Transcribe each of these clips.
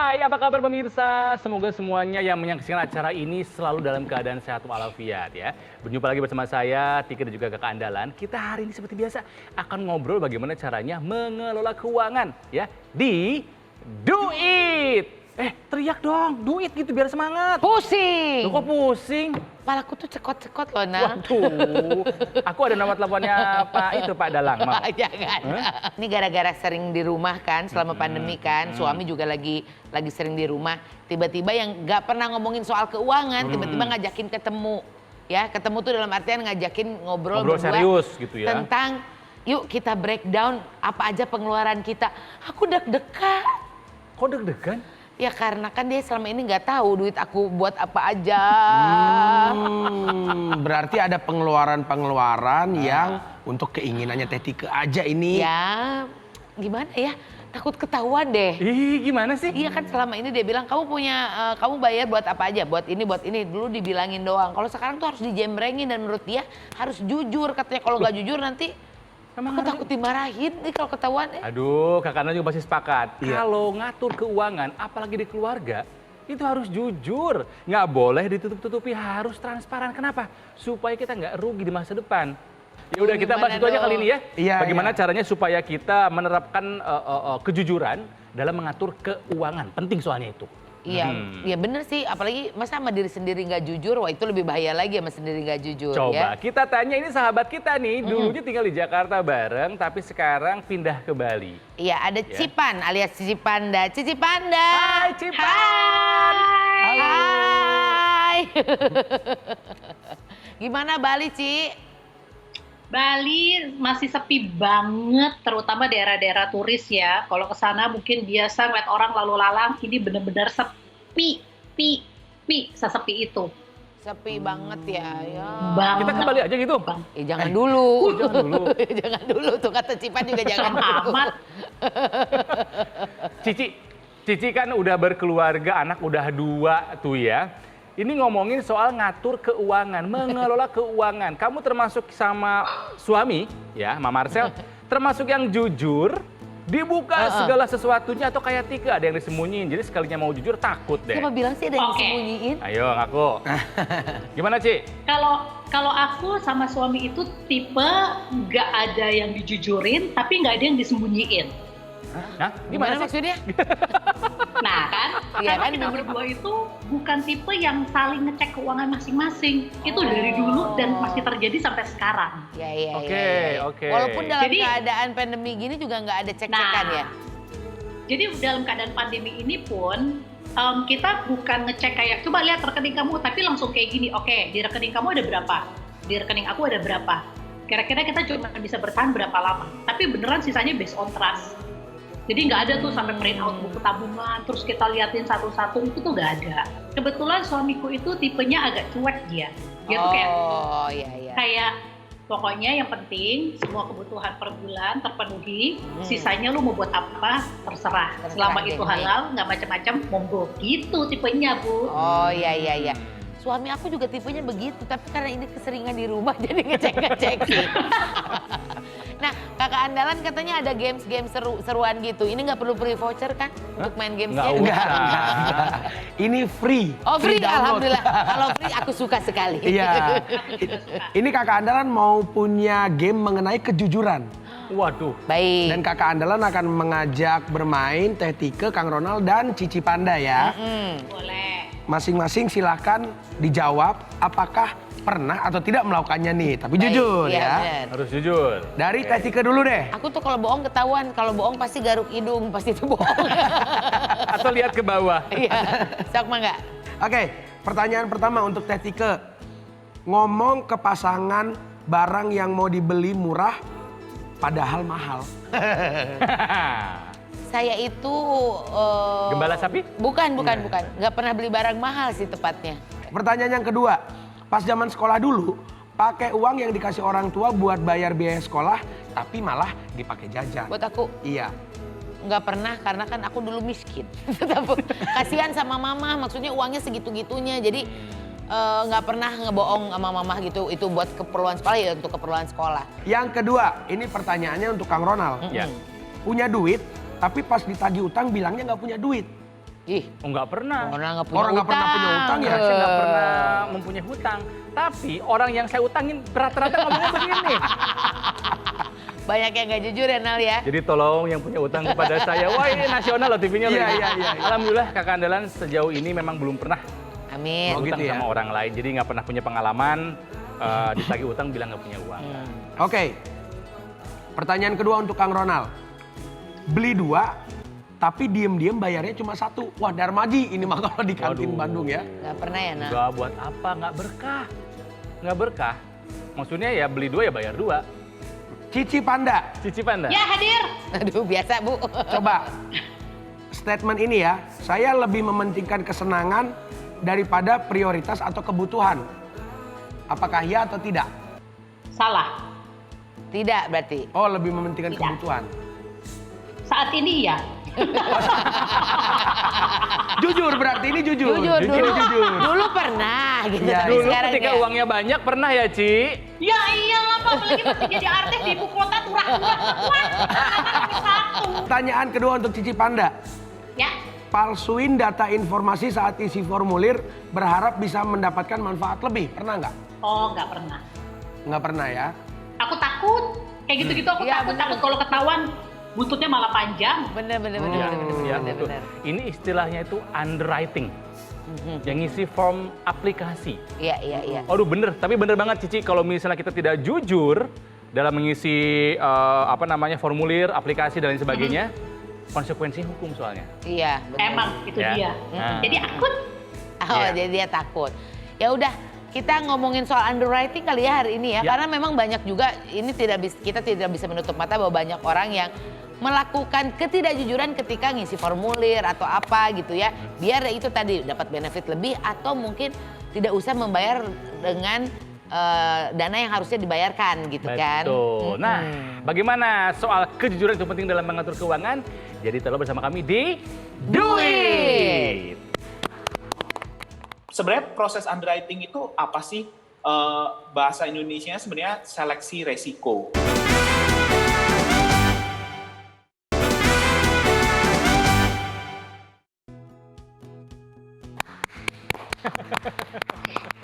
Hai, apa kabar pemirsa? Semoga semuanya yang menyaksikan acara ini selalu dalam keadaan sehat walafiat ya. Berjumpa lagi bersama saya, Tika dan juga kakak andalan. Kita hari ini seperti biasa akan ngobrol bagaimana caranya mengelola keuangan ya di Do It. Teriak dong, do it gitu biar semangat. Pusing. Loh kok pusing? Kepalaku tuh cekot-cekot loh, Nah. Waduh, aku ada nomor teleponnya Pak Dalang. Mau? Jangan. Ini gara-gara sering di rumah kan, selama pandemi kan. Suami juga lagi sering di rumah. Tiba-tiba yang nggak pernah ngomongin soal keuangan, tiba-tiba ngajakin ketemu. Ya, ketemu tuh dalam artian ngajakin ngobrol berdua serius gitu ya. tentang yuk kita breakdown apa aja pengeluaran kita. Aku deg-degan. Kok deg-degan? Ya karena kan dia selama ini nggak tahu duit aku buat apa aja. Berarti ada pengeluaran-pengeluaran yang untuk keinginannya Teh Tika aja ini. Ya gimana ya, takut ketahuan deh. Ih, gimana sih? Iya kan selama ini dia bilang kamu kamu bayar buat apa aja, buat ini dulu dibilangin doang. Kalau sekarang tuh harus dijembrengin dan menurut dia harus jujur, katanya kalau nggak jujur nanti aku takut dimarahin nih kalau ketahuan. Aduh, kakak Ana juga pasti sepakat. Iya. Kalau ngatur keuangan, apalagi di keluarga, itu harus jujur. Nggak boleh ditutup-tutupi, harus transparan. Kenapa? Supaya kita nggak rugi di masa depan. Ya udah kita bahas itu aja kali ini ya. Iya, Bagaimana iya. caranya supaya kita menerapkan kejujuran dalam mengatur keuangan. Penting soalnya itu. Iya, ya bener sih. Apalagi masa sama diri sendiri nggak jujur, wah itu lebih bahaya lagi sama sendiri nggak jujur. Coba Ya. kita tanya ini sahabat kita nih, dulunya tinggal di Jakarta bareng, tapi sekarang pindah ke Bali. Iya, ada Cipan alias Cici Panda. Cici Panda. Hai Cipan. Hai. Gimana Bali, Ci? Bali masih sepi banget, terutama daerah-daerah turis ya. Kalau ke sana mungkin biasa ngeliat orang lalu lalang, ini bener-bener sepi, sesepi itu. Sepi banget ya. Banget. Kita ke Bali aja gitu. Jangan dulu. Jangan dulu. Jangan dulu tuh kata Cipan juga jangan dulu. Amat. Cici kan udah berkeluarga, anak udah 2 tuh ya. Ini ngomongin soal ngatur keuangan, mengelola keuangan. Kamu termasuk sama suami, ya, Mama Marcel, termasuk yang jujur, dibuka segala sesuatunya atau kayak Tika ada yang disembunyiin. Jadi sekalinya mau jujur takut deh. Siapa bilang sih ada yang Oke. disembunyiin? Ayo ngaku. Gimana Ci? Kalau aku sama suami itu tipe nggak ada yang dijujurin, tapi nggak ada yang disembunyiin. Hah? Gimana Gimana sih? maksudnya? Nah kan, Iya karena kan, kita bener. berdua itu bukan tipe yang saling ngecek keuangan masing-masing. Itu dari dulu dan masih terjadi sampai sekarang. Ya. Oke. Walaupun dalam Jadi- keadaan pandemi gini juga nggak ada cek-cekan ya? Jadi dalam keadaan pandemi ini pun kita bukan ngecek kayak coba lihat rekening kamu tapi langsung kayak gini. Oke, di rekening kamu ada berapa? Di rekening aku ada berapa? Kira-kira kita cuma bisa bertahan berapa lama? Tapi beneran sisanya based on trust. Jadi nggak ada tuh sampai print out buku tabungan, terus kita liatin satu-satu, itu tuh nggak ada. Kebetulan suamiku itu tipenya agak cuek dia. Dia tuh kayak Iya. kayak pokoknya yang penting semua kebutuhan per bulan terpenuhi, sisanya lu mau buat apa terserah. Selama deh, itu nih. halal, nggak macam-macam, monggo. Gitu tipenya, Bu. Oh iya. Suami aku juga tipenya begitu, tapi karena ini keseringan di rumah jadi ngecek sih. Nah, kakak andalan katanya ada games-games seruan gitu. Ini nggak perlu free voucher kan untuk main gamesnya? Nggak usah. Ini free. Oh free, download. alhamdulillah. Kalau free aku suka sekali. Iya. Aku juga suka. Ini kakak andalan mau punya game mengenai kejujuran. Waduh. Baik. Dan kakak andalan akan mengajak bermain Teh Tika, Kang Ronald, dan Cici Panda ya. Boleh. Masing-masing silakan dijawab apakah pernah atau tidak melakukannya nih. Tapi Baik, jujur iya, ya. bener. Harus jujur. Dari Teh Tika dulu deh. Aku tuh kalau bohong ketahuan, kalau bohong pasti garuk hidung, pasti itu bohong. Atau lihat ke bawah. Iya, sok mah nggak? Oke, pertanyaan pertama untuk Teh Tika. Ngomong ke pasangan barang yang mau dibeli murah padahal mahal. Saya itu Gembala sapi? Bukan. Nggak pernah beli barang mahal sih tepatnya. Pertanyaan yang kedua, pas zaman sekolah dulu, pakai uang yang dikasih orang tua buat bayar biaya sekolah, tapi malah dipakai jajan. Buat aku Iya. nggak pernah karena kan aku dulu miskin. Kasihan sama mama, maksudnya uangnya segitu-gitunya. Jadi nggak pernah ngebohong sama mama gitu. Itu buat keperluan sekolah ya untuk keperluan sekolah. Yang kedua, ini pertanyaannya untuk Kang Ronald. Ya. Punya duit, tapi pas ditagih utang bilangnya nggak punya duit. Ih, Nggak pernah. orang nggak punya Orang nggak pernah punya utang ya? Saya nggak pernah mempunyai hutang. Tapi orang yang saya utangin rata-rata ngomongnya begini. Banyak yang nggak jujur ya, Nal ya. Jadi tolong yang punya utang kepada saya. Wah ini nasional loh TV-nya loh. Iya, ini. iya. Alhamdulillah kakak andalan sejauh ini memang belum pernah Amin. Oh, utang gitu ya? sama orang lain. Jadi nggak pernah punya pengalaman ditagih utang bilang nggak punya uang. Oke. Pertanyaan kedua untuk Kang Ronald. Beli 2, tapi diem-diem bayarnya cuma 1. Wah, Darmaji ini mah kalau di kantin Waduh. Bandung ya. Nggak pernah ya, Nal. Nggak buat apa, nggak berkah. Nggak berkah. Maksudnya ya beli 2 ya bayar 2. Cici Panda, Cicipan dah. Ya hadir. Aduh, biasa, Bu. coba statement ini ya. Saya lebih mementingkan kesenangan daripada prioritas atau kebutuhan. Apakah ya atau tidak? Salah. Tidak berarti. Oh, lebih mementingkan Tidak. kebutuhan. Saat ini ya. Jujur berarti ini jujur. Jujur, Ini dulu, jujur. dulu pernah gitu. Iya, Tapi Dulu sekarang ketika ya. uangnya banyak pernah ya Ci? Ya iyalah Pak, apalagi masih jadi artis di ibu kota turah-turah. Satu. Pertanyaan kedua untuk Cici Panda. Ya, Palsuin data informasi saat isi formulir berharap bisa mendapatkan manfaat lebih. Pernah nggak? oh nggak pernah. Nggak pernah ya. Aku takut. Kayak gitu-gitu aku Iya, takut. bener. Takut kalau ketahuan buntutnya malah panjang. Bener. Ya, betul. Ini istilahnya itu underwriting. Yang ngisi form aplikasi. Iya. Aduh bener, tapi bener banget Cici kalau misalnya kita tidak jujur dalam mengisi formulir, aplikasi dan lain sebagainya, konsekuensi hukum soalnya. Iya, bener. Emang itu Ya. dia. Nah. Jadi akut. Oh, Iya. jadi dia takut. Ya udah, kita ngomongin soal underwriting kali ya hari ini ya. Ya. Karena memang banyak juga ini kita tidak bisa menutup mata bahwa banyak orang yang melakukan ketidakjujuran ketika ngisi formulir atau apa gitu ya. Biar itu tadi dapat benefit lebih atau mungkin tidak usah membayar dengan dana yang harusnya dibayarkan gitu kan. Betul. Nah, bagaimana soal kejujuran itu penting dalam mengatur keuangan? Jadi tetap bersama kami di Do It! Sebenarnya proses underwriting itu apa sih? Bahasa Indonesianya sebenarnya seleksi resiko.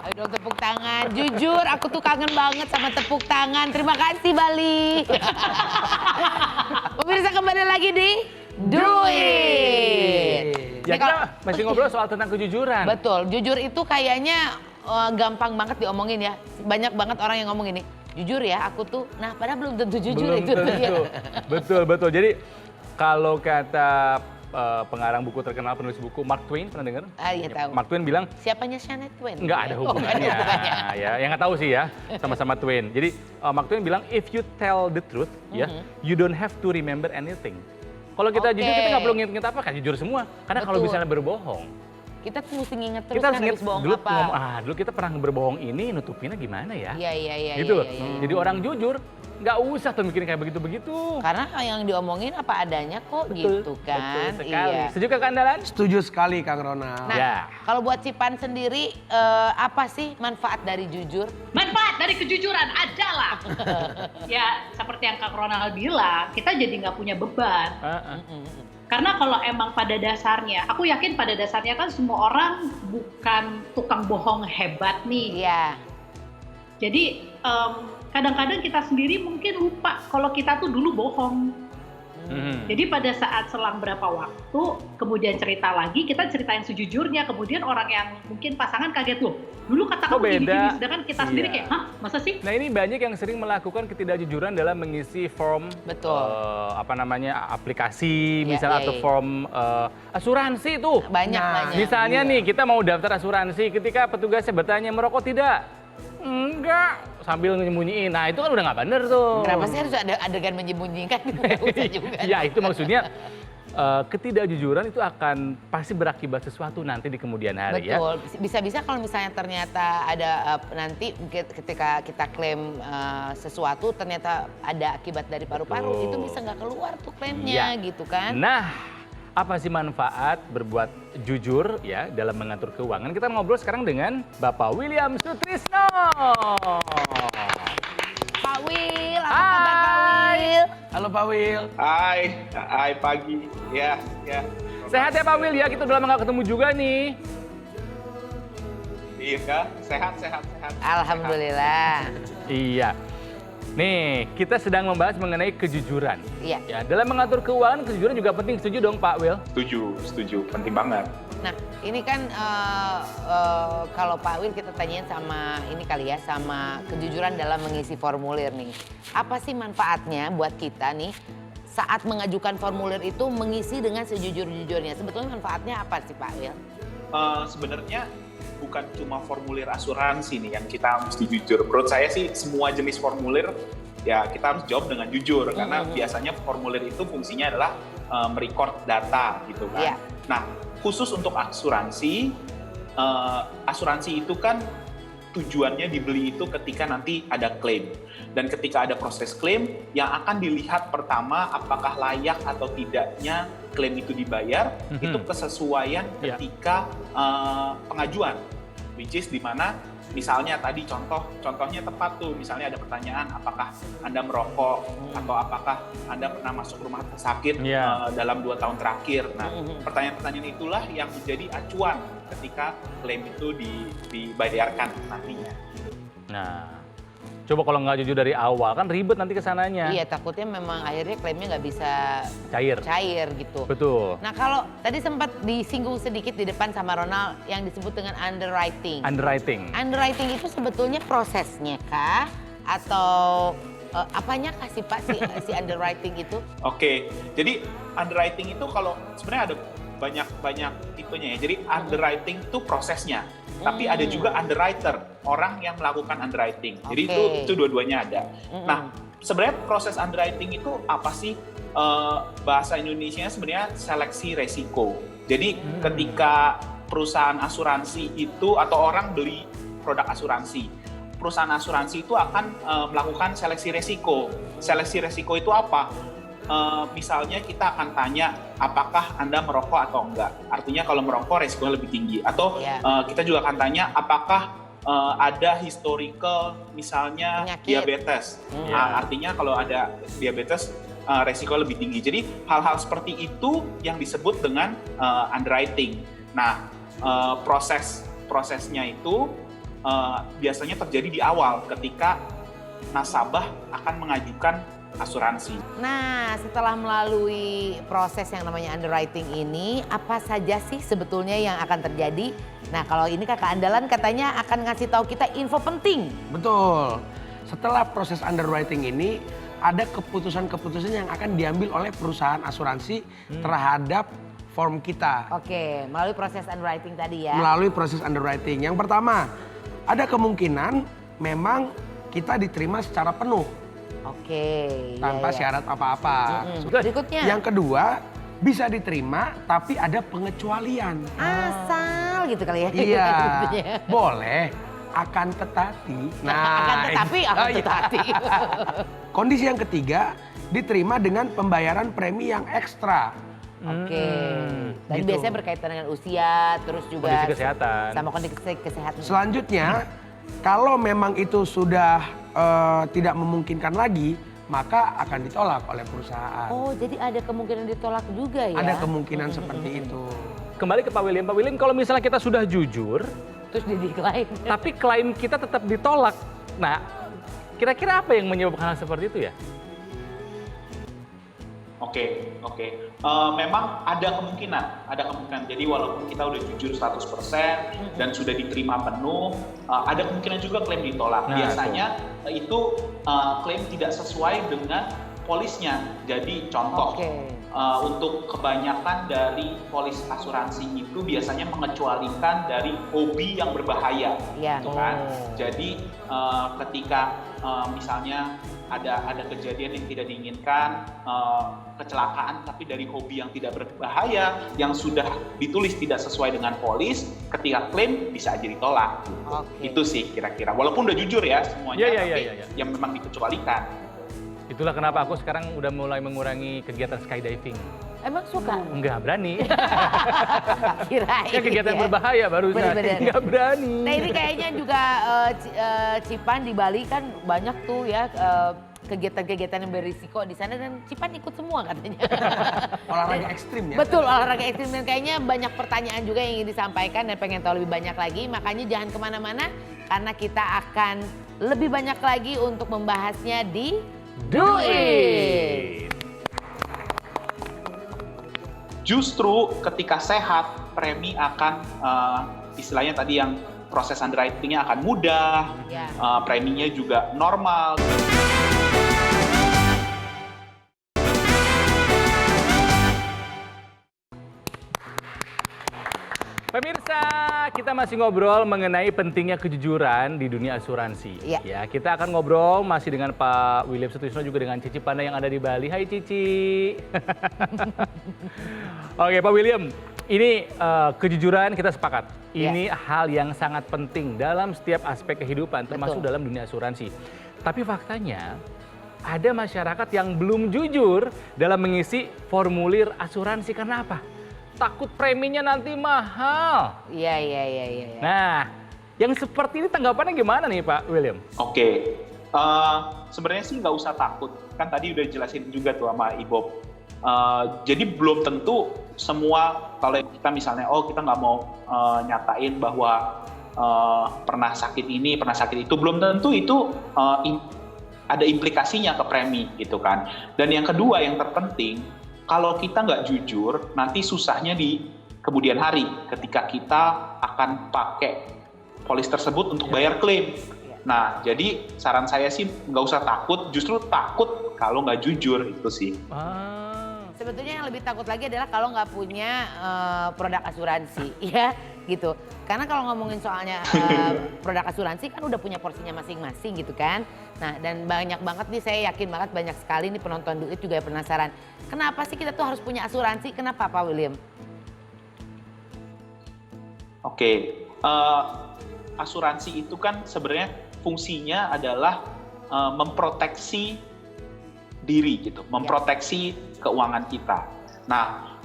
Ayo dong tepuk tangan. Jujur aku tuh kangen banget sama tepuk tangan. Terima kasih Bali. Pemirsa kembali lagi di Do It! Ya, kita masih ngobrol soal tentang kejujuran. Betul, jujur itu kayaknya gampang banget diomongin ya. Banyak banget orang yang ngomong ini, jujur ya aku tuh, nah padahal belum tentu jujur Belum itu. tentu. Betul. Jadi kalau kata pengarang buku terkenal, penulis buku Mark Twain, pernah dengar? Ah iya tahu. Mark Twain bilang, Siapanya Shania Twain? nggak ada Oh, nggak ada hubungannya. hubungannya. Ya, yang nggak tahu sih ya, sama-sama Twain. Jadi Mark Twain bilang, if you tell the truth, ya, you don't have to remember anything. Kalau kita Oke. jujur, kita nggak perlu nginget-nginget apa, kan jujur semua. Karena kalau Betul. misalnya berbohong, Kita tuh mesti nginget terus kita harus kan inget habis bohong dulu apa. dulu kita pernah berbohong ini, nutupinnya gimana ya? Iya. Gitu loh. iya. Jadi orang jujur, nggak usah tuh mikirin kayak begitu-begitu. Karena yang diomongin apa adanya kok gitu kan. Betul sekali. Iya. Setuju ke keandalan? Setuju sekali Kang Ronald. Nah, Ya. kalau buat Cipan sendiri apa sih manfaat dari jujur? Manfaat dari kejujuran adalah ya seperti yang Kak Ronald bilang, kita jadi nggak punya beban. Karena kalau emang pada dasarnya, aku yakin pada dasarnya kan semua orang bukan tukang bohong hebat nih. Iya. Jadi kadang-kadang kita sendiri mungkin lupa kalau kita tuh dulu bohong. Jadi pada saat selang berapa waktu, kemudian cerita lagi, kita cerita yang sejujurnya, kemudian orang yang mungkin pasangan kaget loh. Dulu kata Kok kamu gini-gini, beda? sedangkan kita sendiri Iya. kayak, hah masa sih? Nah ini banyak yang sering melakukan ketidakjujuran dalam mengisi form Betul. aplikasi Iya, misalnya iya, atau iya. form asuransi tuh. Banyak. Misalnya nih kita mau daftar asuransi, ketika petugasnya bertanya merokok tidak? Enggak, sambil nyembunyiin. Nah itu kan udah nggak bener tuh. Kenapa sih harus ada adegan menyembunyikan? Nggak usah juga. Ya itu maksudnya ketidakjujuran itu akan pasti berakibat sesuatu nanti di kemudian hari ya. Betul. Bisa-bisa kalau misalnya ternyata ada nanti ketika kita klaim sesuatu ternyata ada akibat dari paru-paru, Betul. itu bisa nggak keluar tuh klaimnya Iya. gitu kan. Nah, apa sih manfaat berbuat jujur ya dalam mengatur keuangan? Kita ngobrol sekarang dengan Bapak William Sutrisno. Pak Wil, apa kabar Pak Wil? Halo Pak Wil. Hai pagi. Ya. Sehat ya Pak Wil ya, kita udah lama nggak ketemu juga nih. Iya, sehat. Alhamdulillah. Iya. Nih, kita sedang membahas mengenai kejujuran. Iya. Ya, dalam mengatur keuangan, kejujuran juga penting. Setuju dong Pak Wil? Setuju, penting banget. Nah, ini kan kalau Pak Wil kita tanyain sama ini kali ya, sama kejujuran dalam mengisi formulir nih. Apa sih manfaatnya buat kita nih saat mengajukan formulir itu mengisi dengan sejujur-jujurnya? Sebetulnya manfaatnya apa sih Pak Wil? Sebenarnya bukan cuma formulir asuransi nih yang kita mesti jujur. Menurut saya sih semua jenis formulir ya kita harus jawab dengan jujur karena biasanya formulir itu fungsinya adalah merecord data gitu kan. Iya. Nah, khusus untuk asuransi, asuransi itu kan tujuannya dibeli itu ketika nanti ada klaim. Dan ketika ada proses klaim, yang akan dilihat pertama apakah layak atau tidaknya klaim itu dibayar, itu kesesuaian ketika pengajuan. Which is di mana misalnya tadi contohnya tepat tuh, misalnya ada pertanyaan apakah Anda merokok atau apakah Anda pernah masuk rumah sakit dalam 2 tahun terakhir. Nah, pertanyaan-pertanyaan itulah yang menjadi acuan ketika klaim itu dibayarkan nantinya. Nah, coba kalau nggak jujur dari awal, kan ribet nanti kesananya. Iya, takutnya memang akhirnya klaimnya nggak bisa Cair gitu. Betul. Nah, kalau tadi sempat disinggung sedikit di depan sama Ronald yang disebut dengan underwriting. Underwriting itu sebetulnya prosesnya kah? Atau apanya kah sih Pak si underwriting itu? Oke, jadi underwriting itu kalau sebenarnya ada banyak tipenya ya. Jadi underwriting itu prosesnya, tapi ada juga underwriter, orang yang melakukan underwriting. Jadi itu dua-duanya ada. Nah, sebenarnya proses underwriting itu apa sih? Bahasa Indonesianya sebenarnya seleksi resiko. Jadi ketika perusahaan asuransi itu atau orang beli produk asuransi, perusahaan asuransi itu akan melakukan seleksi resiko. Seleksi resiko itu apa? Misalnya kita akan tanya apakah Anda merokok atau enggak. Artinya kalau merokok resikonya lebih tinggi. Atau kita juga akan tanya apakah ada historical misalnya penyakit. Diabetes. Artinya kalau ada diabetes resiko lebih tinggi. Jadi hal-hal seperti itu yang disebut dengan underwriting. Nah, prosesnya itu biasanya terjadi di awal ketika nasabah akan mengajukan asuransi. Nah, setelah melalui proses yang namanya underwriting ini, apa saja sih sebetulnya yang akan terjadi? Nah, kalau ini Kakak Andalan katanya akan ngasih tahu kita info penting. Betul. Setelah proses underwriting ini, ada keputusan-keputusan yang akan diambil oleh perusahaan asuransi terhadap form kita. Oke, melalui proses underwriting tadi ya. Melalui proses underwriting. Yang pertama, ada kemungkinan memang kita diterima secara penuh. Oke. Tanpa syarat apa-apa. Berikutnya. Yang kedua, bisa diterima tapi ada pengecualian. Asal gitu kali ya. Iya, boleh. Akan tetapi. Akan tetapi. Kondisi yang ketiga, diterima dengan pembayaran premi yang ekstra. Oke. Dan Gitu. biasanya berkaitan dengan usia, terus juga Kondisi kesehatan. sama kondisi kesehatan. Selanjutnya, kalau memang itu sudah tidak memungkinkan lagi, maka akan ditolak oleh perusahaan. Oh, jadi ada kemungkinan ditolak juga ya? Ada kemungkinan seperti itu. Kembali ke Pak William. Pak William, kalau misalnya kita sudah jujur, Terus di-decline. tapi klaim kita tetap ditolak. Nah, kira-kira apa yang menyebabkan hal seperti itu ya? Oke. Memang ada kemungkinan. Jadi walaupun kita udah jujur 100% dan sudah diterima penuh, ada kemungkinan juga klaim ditolak. Nah, Biasanya itu klaim tidak sesuai dengan polisnya. Jadi contoh, untuk kebanyakan dari polis asuransi itu biasanya mengecualikan dari hobi yang berbahaya, Iya. gitu kan? Jadi ketika misalnya ada kejadian yang tidak diinginkan, kecelakaan tapi dari hobi yang tidak berbahaya, yang sudah ditulis tidak sesuai dengan polis, ketika klaim bisa aja ditolak. Itu sih kira-kira. Walaupun udah jujur ya semuanya, yang memang dikecualikan. Itulah kenapa aku sekarang udah mulai mengurangi kegiatan skydiving. Emang suka? Enggak berani. Kirain. Ya kegiatan berbahaya barusan. Bener-bener. Enggak berani. Nah ini kayaknya juga Cipan di Bali kan banyak tuh ya kegiatan-kegiatan yang berisiko di sana dan Cipan ikut semua katanya. Olahraga ekstrim ya? Betul, olahraga ekstrim dan kayaknya banyak pertanyaan juga yang ingin disampaikan dan pengen tahu lebih banyak lagi. Makanya jangan kemana-mana karena kita akan lebih banyak lagi untuk membahasnya di Do It. Justru ketika sehat, premi akan istilahnya tadi yang proses underwriting-nya akan mudah, Ya. Preminya juga normal. Pemirsa, kita masih ngobrol mengenai pentingnya kejujuran di dunia asuransi. Iya. Ya, kita akan ngobrol masih dengan Pak William Sutrisno juga dengan Cici Panda yang ada di Bali. Hai Cici. Oke, Pak William, ini kejujuran kita sepakat. Ini hal yang sangat penting dalam setiap aspek kehidupan, termasuk dalam dunia asuransi. Tapi faktanya ada masyarakat yang belum jujur dalam mengisi formulir asuransi. Karena apa? Takut preminya nanti mahal. Iya. Nah, yang seperti ini tanggapannya gimana nih Pak William? Oke, sebenarnya sih nggak usah takut. Kan tadi udah jelasin juga tuh sama Ibob. Jadi belum tentu semua, kalau kita misalnya, kita nggak mau nyatain bahwa pernah sakit ini, pernah sakit itu, belum tentu itu ada implikasinya ke premi gitu kan. Dan yang kedua, yang terpenting, kalau kita nggak jujur, nanti susahnya di kemudian hari ketika kita akan pakai polis tersebut untuk bayar klaim. Nah, jadi saran saya sih nggak usah takut, justru takut kalau nggak jujur itu sih. Sebetulnya yang lebih takut lagi adalah kalau nggak punya produk asuransi, ya gitu. Karena kalau ngomongin soalnya produk asuransi kan udah punya porsinya masing-masing gitu kan. Nah dan banyak banget nih, saya yakin banget banyak sekali nih penonton Do It juga penasaran. Kenapa sih kita tuh harus punya asuransi? Kenapa Pak William? Oke, asuransi itu kan sebenarnya fungsinya adalah memproteksi diri gitu, memproteksi keuangan kita. Nah,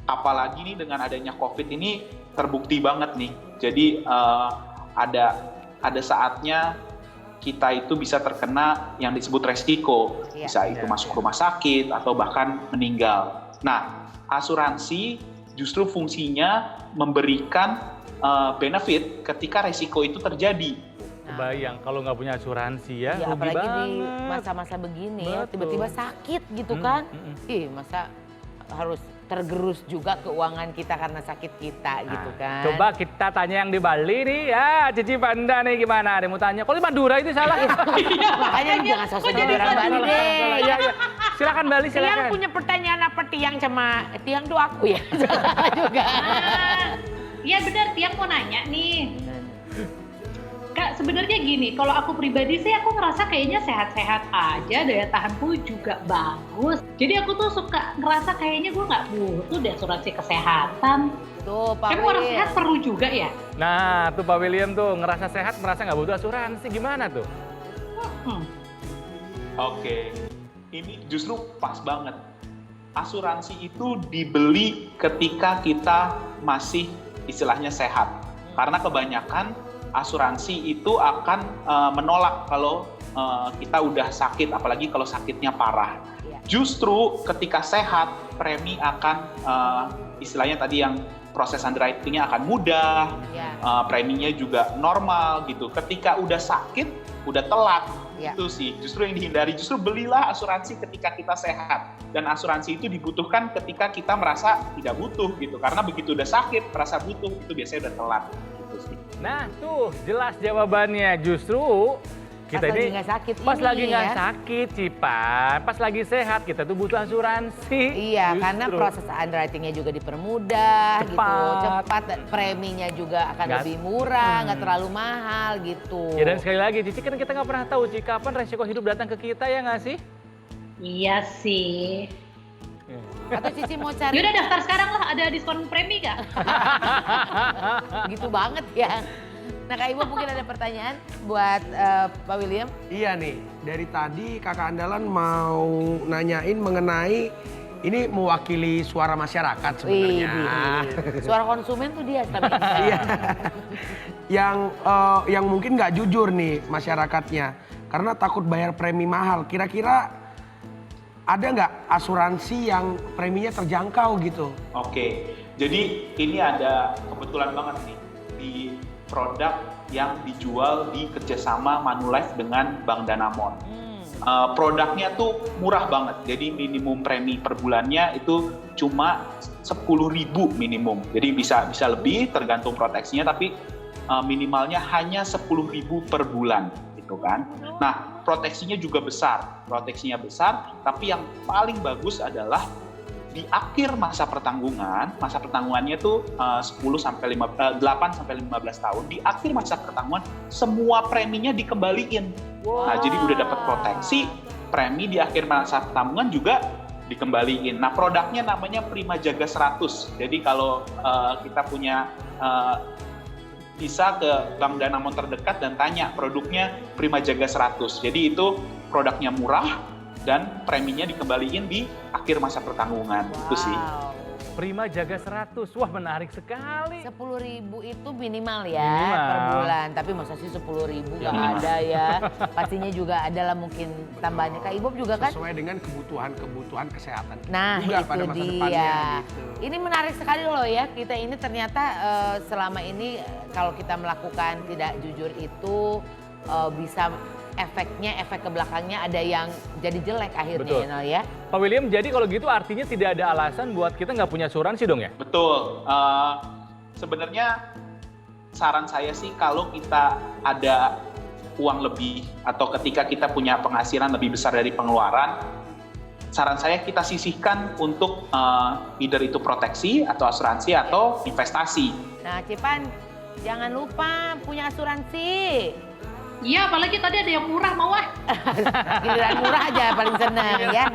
apalagi nih dengan adanya COVID ini terbukti banget nih. Jadi ada saatnya kita itu bisa terkena yang disebut resiko, bisa itu masuk rumah sakit atau bahkan meninggal. Nah, asuransi justru fungsinya memberikan benefit ketika resiko itu terjadi. Kebayang kalau nggak punya asuransi ya, rugi apalagi banget. di masa-masa begini ya, Betul. tiba-tiba sakit gitu kan. Masa harus tergerus juga keuangan kita karena sakit kita gitu kan. Coba kita tanya yang di Bali nih ya, Cici Panda nih gimana? Ada yang mau tanya, kalau di Madura itu salah. Makanya jangan sosok jadi orang Bali deh. Iya. Silakan Bali, silakan. Tiang punya pertanyaan apa Tiang sama Tiang tuh aku ya? Salah juga. Iya benar, Tiang mau nanya nih. Kak, sebenarnya gini, kalau aku pribadi sih aku ngerasa kayaknya sehat-sehat aja, daya tahanku juga bagus. Jadi aku tuh suka ngerasa kayaknya gue nggak butuh deh asuransi kesehatan. Tuh Pak Kan orang William. sehat perlu juga ya? Nah, tuh Pak William tuh ngerasa sehat, merasa nggak butuh asuransi, gimana tuh? Oke, ini justru pas banget. Asuransi itu dibeli ketika kita masih istilahnya sehat. Karena kebanyakan asuransi itu akan menolak kalau kita udah sakit, apalagi kalau sakitnya parah. Justru ketika sehat, premi akan istilahnya tadi yang proses underwriting-nya akan mudah, preminya juga normal gitu. Ketika udah sakit, udah telat, itu sih justru yang dihindari. Justru belilah asuransi ketika kita sehat. Dan asuransi itu dibutuhkan ketika kita merasa tidak butuh gitu. Karena begitu udah sakit, merasa butuh, itu biasanya udah telat. Nah tuh jelas jawabannya, justru kita pas ini lagi nggak sakit pas ini lagi nggak ya. sakit Cipan, pas lagi sehat kita tuh butuh asuransi. Iya, Justru. karena proses underwriting-nya juga dipermudah gitu, cepat, preminya juga akan Nggak- lebih murah, nggak terlalu mahal gitu. Ya dan sekali lagi Cici, kan kita nggak pernah tahu Ci kapan resiko hidup datang ke kita, ya nggak sih? Iya sih. Atau Cici mau cari Yaudah daftar sekarang lah, ada diskon premi gak? gitu banget ya. Nah Kak Ibu mungkin ada pertanyaan buat Pak William. Iya nih, dari tadi kakak andalan mau nanyain mengenai ini mewakili suara masyarakat sebenarnya. Widih. Suara konsumen tuh dia. Iya. Yang mungkin nggak jujur nih masyarakatnya. karena takut bayar premi mahal. Kira-kira ada nggak asuransi yang preminya terjangkau gitu? Oke, jadi ini ada kebetulan banget nih di produk yang dijual di kerjasama Manulife dengan Bank Danamon. Produknya tuh murah banget, jadi minimum premi per bulannya itu cuma 10.000 minimum. Jadi bisa lebih tergantung proteksinya, tapi minimalnya hanya 10.000 per bulan gitu kan. Nah, proteksinya juga besar, tapi yang paling bagus adalah di akhir masa pertanggungannya tuh 8 sampai 15 tahun, di akhir masa pertanggungan semua preminya dikembaliin. Nah, jadi udah dapat proteksi, premi di akhir masa pertanggungan juga dikembaliin. Nah, produknya namanya Prima Jaga 100. Jadi kalau kita punya bisa ke Bank Danamon terdekat dan tanya produknya Prima Jaga 100. Jadi itu produknya murah dan preminya dikembaliin di akhir masa pertanggungan. Itu sih. Prima Jaga 100, wah menarik sekali. 10.000 itu minimal ya Minimal. per bulan, tapi masa sih 10.000 nggak ada ya. Pastinya juga ada lah mungkin tambahannya. Kak Ibob juga kan? Sesuai dengan kebutuhan kesehatan Nah juga itu pada masa dia. depannya gitu. Ini menarik sekali loh ya, kita ini ternyata selama ini kalau kita melakukan tidak jujur itu bisa efek ke belakangnya ada yang jadi jelek akhirnya. Betul. Ya, Nal, ya. Pak William, jadi kalau gitu artinya tidak ada alasan buat kita nggak punya asuransi dong ya? Betul. Sebenarnya saran saya sih kalau kita ada uang lebih atau ketika kita punya penghasilan lebih besar dari pengeluaran, saran saya kita sisihkan untuk either itu proteksi atau asuransi atau investasi. Nah Cipan, jangan lupa punya asuransi. Iya, apalagi tadi ada yang murah mau Giliran murah aja paling seneng ya.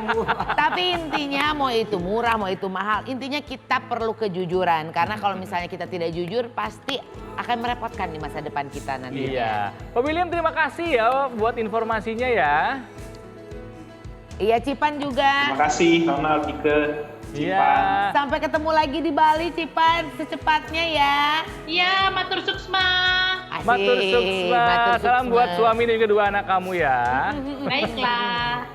Tapi intinya mau itu murah, mau itu mahal, intinya kita perlu kejujuran. Karena kalau misalnya kita tidak jujur pasti akan merepotkan di masa depan kita nanti. Iya. Pak William terima kasih ya buat informasinya ya. Iya Cipan juga. Terima kasih Nona, Kike, Cipan. Iya. Sampai ketemu lagi di Bali Cipan secepatnya ya. Iya, matur suksma. Asik. Matur suksma. Matur Salam suksma. buat suami dan kedua anak kamu ya. Baiklah.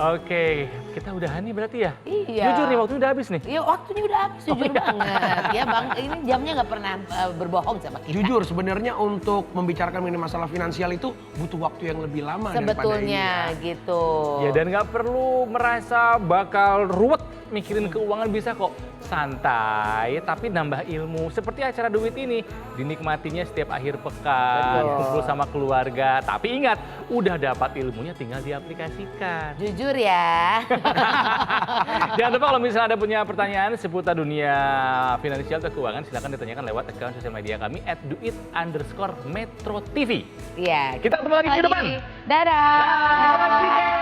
Oke, kita udahan nih berarti ya? Iya. Jujur nih waktunya udah habis nih. Iya waktunya udah habis, jujur banget. Ya Bang, ini jamnya nggak pernah berbohong sama kita. Jujur sebenarnya untuk membicarakan mengenai masalah finansial itu butuh waktu yang lebih lama daripada ini. Sebetulnya gitu. Ya dan nggak perlu merasa bakal ruwet mikirin keuangan, bisa kok santai tapi nambah ilmu. Seperti acara duit ini, dinikmatinya setiap akhir pekan, Betul. kumpul sama keluarga. Tapi ingat, udah dapat ilmunya tinggal diaplikasikan. Jujur ya. Jangan lupa kalau misalnya ada punya pertanyaan seputar dunia finansial atau keuangan, silakan ditanyakan lewat akun sosial media kami @duit_metro TV. Iya. Kita ketemu lagi minggu depan. Dadah.